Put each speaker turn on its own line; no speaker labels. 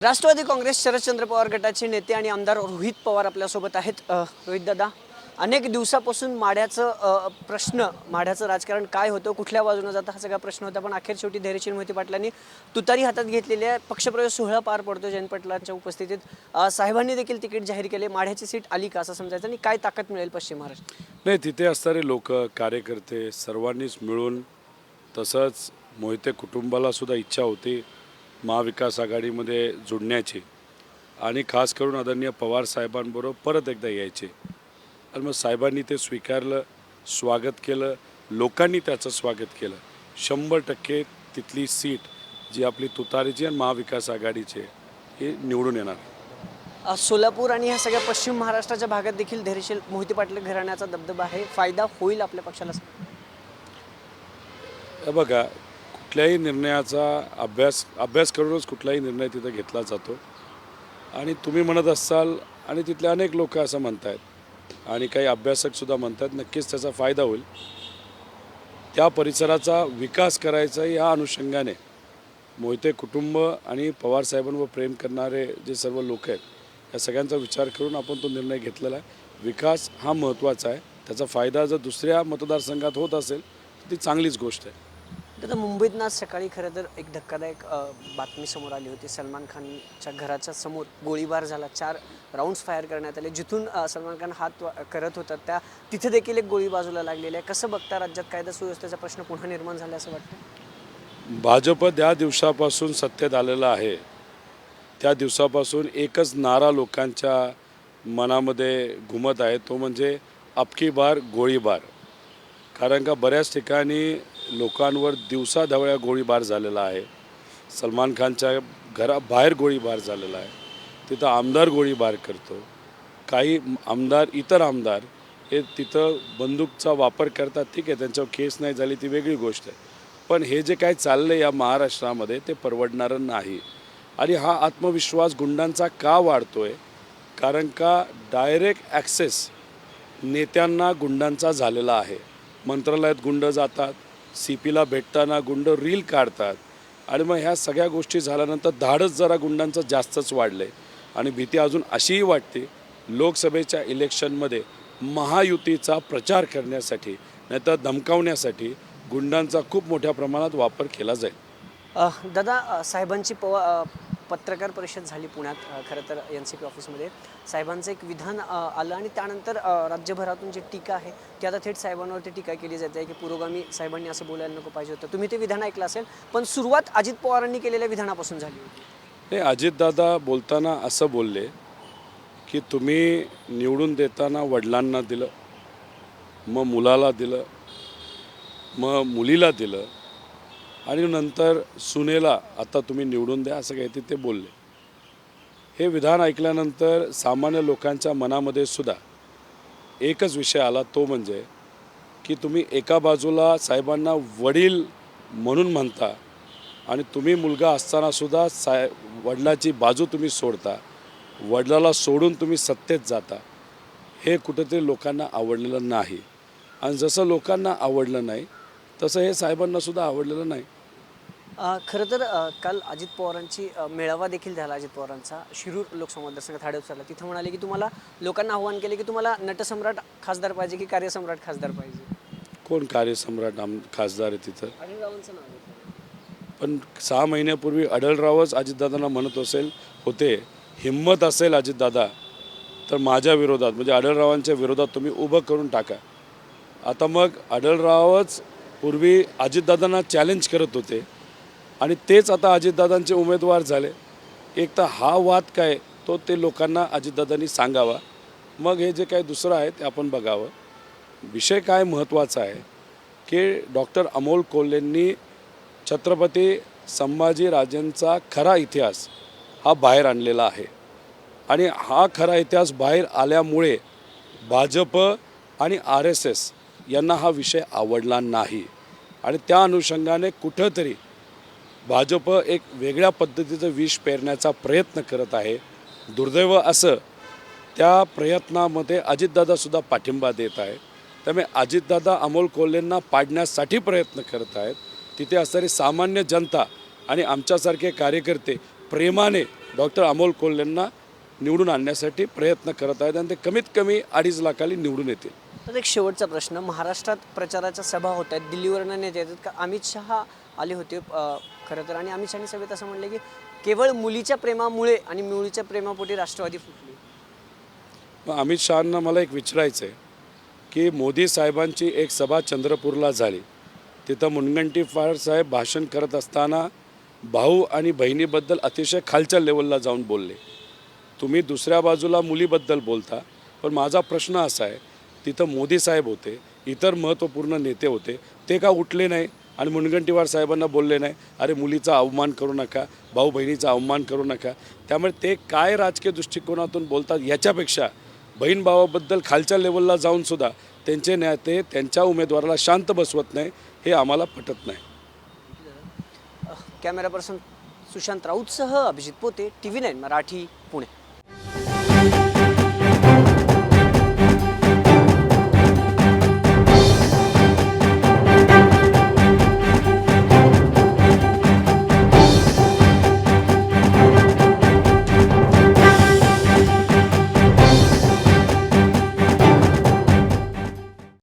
राष्ट्रवादी काँग्रेस शरदचंद्र पवार गटाचे नेते आणि आमदार रोहित पवार आपल्यासोबत आहेत. रोहित दादा, अनेक दिवसापासून माढ्याचं राजकारण काय होतं, कुठल्या बाजूने जातं, हा सगळा प्रश्न होता. पण अखेर शेवटी धैर्यशील मोहिते पाटलांनी तुतारी हातात घेतलेली आहे. पक्षप्रवेश सोहळा पार पडतो जयंत पाटलांच्या उपस्थितीत. साहेबांनी देखील तिकीट जाहीर केले. माढ्याची सीट आली का असं समजायचं आणि काय ताकद मिळेल पश्चिम महाराष्ट्र?
नाही, तिथे असणारे लोक, कार्यकर्ते सर्वांनीच मिळून, तसंच मोहिते कुटुंबाला सुद्धा इच्छा होती महाविकास आघाडीमध्ये जुडण्याची आणि खास करून आदरणीय पवार साहेबांबरोबर परत एकदा यायचे. आणि मग साहेबांनी ते स्वीकारलं, स्वागत केलं, लोकांनी त्याचं स्वागत केलं. 100% तिथली सीट जी आपली तुतारीची आणि महाविकास आघाडीची हे निवडून येणार.
सोलापूर आणि ह्या सगळ्या पश्चिम महाराष्ट्राच्या भागात देखील धैर्यशील मोहिते पाटील घराण्याचा दबदबा आहे. फायदा होईल आपल्या पक्षाला?
बघा, कुठल्याही निर्णयाचा अभ्यास करूनच कुठलाही निर्णय तिथं घेतला जातो. आणि तुम्ही म्हणत असाल आणि तिथले अनेक लोक असं म्हणत आहेत आणि काही अभ्यासकसुद्धा म्हणतात, नक्कीच त्याचा फायदा होईल. त्या परिसराचा विकास करायचा या अनुषंगाने मोहिते कुटुंब आणि पवारसाहेबांवर प्रेम करणारे जे सर्व लोक आहेत या सगळ्यांचा विचार करून आपण तो निर्णय घेतलेला आहे. विकास हा महत्त्वाचा आहे. त्याचा फायदा जर दुसऱ्या मतदारसंघात होत असेल तर ती चांगलीच गोष्ट आहे.
आता मुंबईतनं आज सकाळी खरं तर एक धक्कादायक बातमी समोर आली होती. सलमान खानच्या घराच्या समोर गोळीबार झाला. 4 राऊंड्स फायर करण्यात आले. जिथून सलमान खान हात करत होता तिथे देखील एक गोळी बाजूला लागलेली आहे. कसं बघता, राज्यात कायदा सुव्यवस्थेचा प्रश्न पुन्हा निर्माण झाला असं वाटतं?
भाजप ज्या दिवसापासून सत्तेत आलेलं आहे त्या दिवसापासून एकच नारा लोकांच्या मनामध्ये घुमत आहे, तो म्हणजे अबकी बार गोळीबार. कारण का बऱ्याच ठिकाणी लोकांवर दिवसाढवळ्या गोळीबार झालेला आहे. सलमान खानच्या घराबाहेर गोळीबार झालेला आहे. तिथं आमदार गोळीबार करतो. काही इतर आमदार हे तिथं बंदूकचा वापर करतात. ठीक आहे, त्यांच्यावर केस नाही झाली ती वेगळी गोष्ट आहे. पण हे जे काय चाललं आहे या महाराष्ट्रामध्ये ते परवडणारं नाही. आणि हा आत्मविश्वास गुंडांचा का वाढतो आहे? कारण का डायरेक्ट ॲक्सेस नेत्यांना गुंडांचा झालेला आहे. मंत्रालयात गुंड जातात, CPला भेटताना गुंड रील काढतात आणि मग ह्या सगळ्या गोष्टी झाल्यानंतर धाडस जरा गुंडांचं जास्तच वाढलं आहे. आणि भीती अजून अशीही वाटते लोकसभेच्या इलेक्शनमध्ये महायुतीचा प्रचार करण्यासाठी नाहीतर धमकावण्यासाठी गुंडांचा खूप मोठ्या प्रमाणात वापर केला जाईल.
दादा, साहेबांची पत्रकार परिषद झाली पुण्यात. खरं तर NCP ऑफिसमध्ये साहेबांचं एक विधान आलं आणि त्यानंतर राज्यभरातून जी टीका आहे ती आता थेट साहेबांवरती टीका केली जाते आहे की पुरोगामी साहेबांनी असं बोलायला नको पाहिजे होतं. तुम्ही ते विधान ऐकलं असेल, पण सुरुवात अजित पवारांनी केलेल्या विधानापासून झाली होती.
नाही, अजितदादा बोलताना असं बोलले की तुम्ही निवडून देताना वडिलांना दिलं, मग मुलाला दिलं, मग मुलीला दिलं आणि नंतर सुनेला आता तुम्ही निवडून द्या, असं काहीतरी ते बोलले. हे विधान ऐकल्यानंतर सामान्य लोकांच्या मनामध्ये सुद्धा एकच विषय आला, तो म्हणजे की तुम्ही एका बाजूला साहेबांना वडील म्हणून म्हणता आणि तुम्ही मुलगा असतानासुद्धा वडिलाची बाजू तुम्ही सोडता, वडिलाला सोडून तुम्ही सत्तेत जाता. हे कुठंतरी लोकांना आवडलेलं नाही. आणि जसं लोकांना आवडलं नाही तसं हे साहेबांनासुद्धा आवडलेलं नाही.
खरं तर काल अजित पवारांची मेळावा देखील झाला. अजित पवारांचा शिरूर लोकसभा मतदारसंघात हडपसरला. तिथं म्हणाले की तुम्हाला लोकांना आव्हान केले की तुम्हाला नटसम्राट खासदार पाहिजे की कार्यसम्राट खासदार पाहिजे?
कोण कार्यसम्राट खासदार आहे तिथं?
आढळरावांचं नाव आहे.
पण 6 महिन्यापूर्वी आढळरावच अजितदादांना म्हणत होते, हिम्मत असेल अजितदादा तर माझ्या विरोधात म्हणजे आढळरावांच्या विरोधात तुम्ही उभं करून टाका. आता मग आढळरावच पूर्वी अजितदादांना चॅलेंज करत होते आणि तेच आता अजितदादांचे उमेदवार झाले. एक तर हा वाद काय तो ते लोकांना अजितदादांनी सांगावा, मग हे जे काय दुसरं आहे ते आपण बघावं. विषय काय महत्त्वाचा आहे की डॉक्टर अमोल कोल्हेंनी छत्रपती संभाजीराजेंचा खरा इतिहास हा बाहेर आणलेला आहे. आणि हा खरा इतिहास बाहेर आल्यामुळे भाजप आणि RSS यांना हा विषय आवडला नाही आणि त्या अनुषंगाने कुठंतरी भाजप एक वेगळ्या पद्धतीचं विष पेरण्याचा प्रयत्न करत आहे. दुर्दैव असं त्या प्रयत्नामध्ये अजितदादासुद्धा पाठिंबा देत आहे. त्यामुळे अजितदादा अमोल कोल्हेंना पाडण्यासाठी प्रयत्न करत आहेत. तिथे असणारी सामान्य जनता आणि आमच्यासारखे कार्यकर्ते प्रेमाने डॉक्टर अमोल कोल्हेंना निवडून आणण्यासाठी प्रयत्न करत आहेत आणि ते कमीत कमी 2.5 लाखांनी निवडून येतील.
तर एक शेवटचा प्रश्न, महाराष्ट्रात प्रचाराच्या सभा होत आहेत, दिल्लीवरनं नेते येतात का? अमित शहा आले होते खरं तर, आणि अमित शहानी सभेत असं म्हणलं की केवळ मुलीच्या प्रेमामुळे आणि मुलीच्या प्रेमापोटी राष्ट्रवादी फुटली.
मग अमित शहांना मला एक विचारायचं आहे की मोदी साहेबांची एक सभा चंद्रपूरला झाली, तिथं मुनगंटीवार साहेब भाषण करत असताना भाऊ आणि बहिणीबद्दल अतिशय खालच्या लेवलला जाऊन बोलले. तुम्ही दुसऱ्या बाजूला मुलीबद्दल बोलता, पण माझा प्रश्न असा आहे, तिथं मोदी साहेब होते, इतर महत्त्वपूर्ण नेते होते, ते का उठले नाही आणि मुनगंटीवार साहेबांना बोलले नाही, अरे मुलीचा अवमान करू नका, भाऊ बहिणीचा अवमान करू नका. त्यामुळे ते काय राजकीय दृष्टिकोनातून बोलतात याच्यापेक्षा बहीण भावाबद्दल खालच्या लेवलला जाऊनसुद्धा त्यांचे नेते त्यांच्या उमेदवाराला शांत बसवत नाही, हे आम्हाला पटत नाही.
कॅमेरा पर्सन सुशांत राऊतसह अभिजित पोते, TV9 मराठी, पुणे.